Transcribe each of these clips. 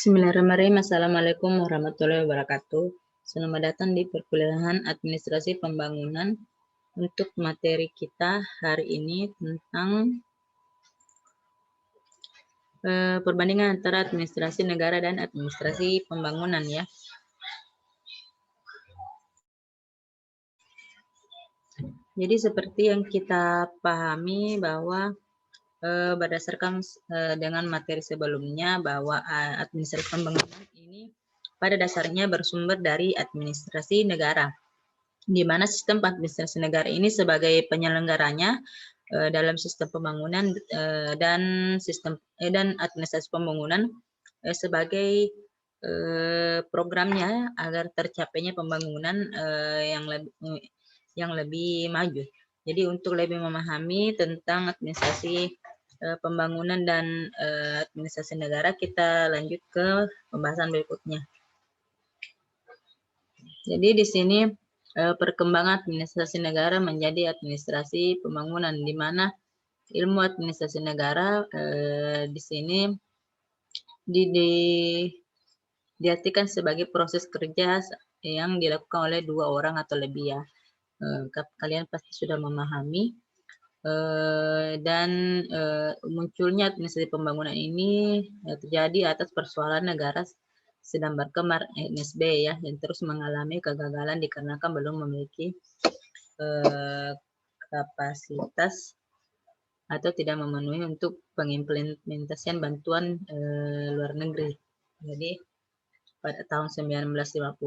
Bismillahirrahmanirrahim. Assalamualaikum warahmatullahi wabarakatuh. Selamat datang di perkuliahan Administrasi Pembangunan. Untuk materi kita hari ini tentang perbandingan antara administrasi negara dan administrasi pembangunan ya. Jadi seperti yang kita pahami bahwa berdasarkan dengan materi sebelumnya bahwa administrasi pembangunan ini pada dasarnya bersumber dari administrasi negara, di mana sistem administrasi negara ini sebagai penyelenggaranya dalam sistem pembangunan dan administrasi pembangunan sebagai programnya agar tercapainya pembangunan yang lebih maju. Jadi untuk lebih memahami tentang administrasi pembangunan dan administrasi negara, kita lanjut ke pembahasan berikutnya. Jadi di sini perkembangan administrasi negara menjadi administrasi pembangunan, di mana ilmu administrasi negara di sini diartikan sebagai proses kerja yang dilakukan oleh dua orang atau lebih ya. Kalian pasti sudah memahami. Dan munculnya administrasi pembangunan ini terjadi atas persoalan negara sedang berkembang NSB ya, yang terus mengalami kegagalan dikarenakan belum memiliki kapasitas atau tidak memenuhi untuk pengimplementasian bantuan luar negeri. Jadi pada tahun 1950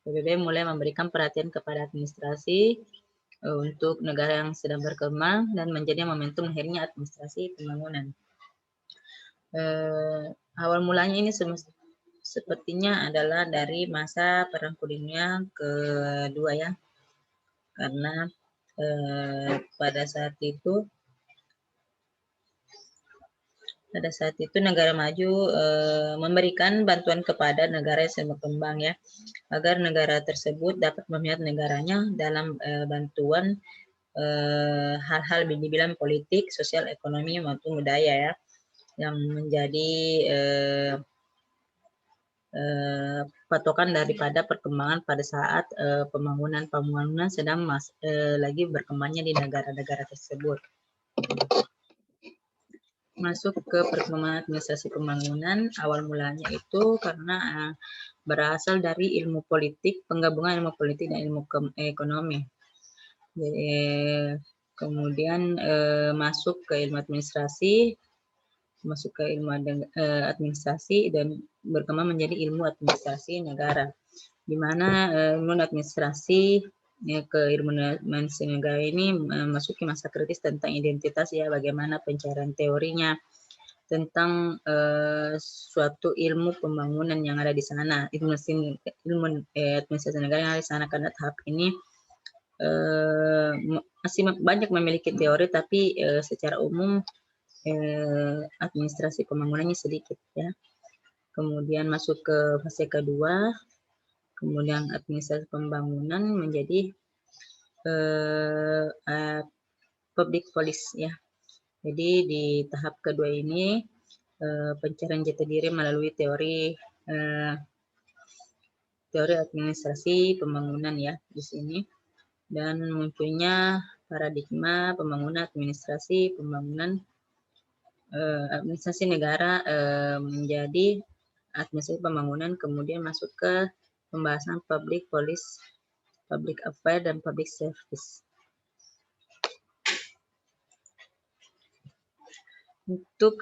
PBB mulai memberikan perhatian kepada administrasi untuk negara yang sedang berkembang dan menjadi momentum lahirnya administrasi pembangunan. Awal mulanya ini sepertinya adalah dari masa Perang Dunia Kedua ya, karena pada saat itu negara maju memberikan bantuan kepada negara yang sedang berkembang ya, agar negara tersebut dapat memihak negaranya dalam bantuan hal-hal di bidang politik, sosial, ekonomi maupun budaya ya, yang menjadi patokan daripada perkembangan pada saat pembangunan sedang lagi berkembangnya di negara-negara tersebut. Masuk ke perkembangan administrasi pembangunan, awal mulanya itu karena berasal dari ilmu politik, penggabungan ilmu politik dan ilmu ekonomi. Jadi, kemudian masuk ke ilmu administrasi, dan berkembang menjadi ilmu administrasi negara, di mana ilmu administrasi ke ilmu administrasi negara ini memasuki masa kritis tentang identitas ya, bagaimana pencarian teorinya tentang suatu ilmu pembangunan yang ada di sana, ilmu administrasi negara yang ada di sana, karena tahap ini masih banyak memiliki teori, tapi secara umum administrasi pembangunannya sedikit ya. Kemudian masuk ke fase kedua, kemudian administrasi pembangunan menjadi public policy ya. Jadi di tahap kedua ini pencarian jati diri melalui teori administrasi pembangunan ya di sini, dan munculnya paradigma pembangunan administrasi pembangunan administrasi negara menjadi administrasi pembangunan, kemudian masuk ke pembahasan public policy, public affairs, dan public service. Untuk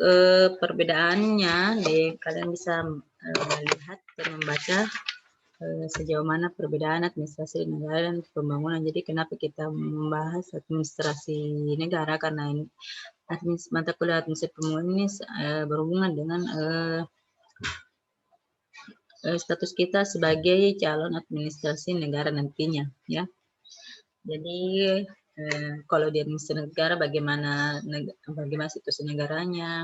perbedaannya, kalian bisa lihat dan membaca sejauh mana perbedaan administrasi negara dan pembangunan. Jadi kenapa kita membahas administrasi negara, karena ini mata kuliah administrasi pembangunan ini berhubungan dengan status kita sebagai calon administrasi negara nantinya ya. Jadi kalau di administrasi negara bagaimana situasi negaranya,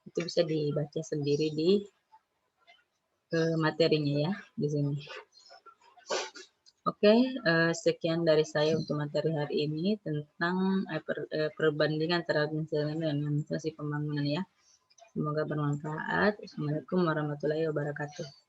itu bisa dibaca sendiri di materinya ya di sini. Oke, sekian dari saya untuk materi hari ini tentang perbandingan antara administrasi dan administrasi pembangunan ya. Semoga bermanfaat. Assalamualaikum warahmatullahi wabarakatuh.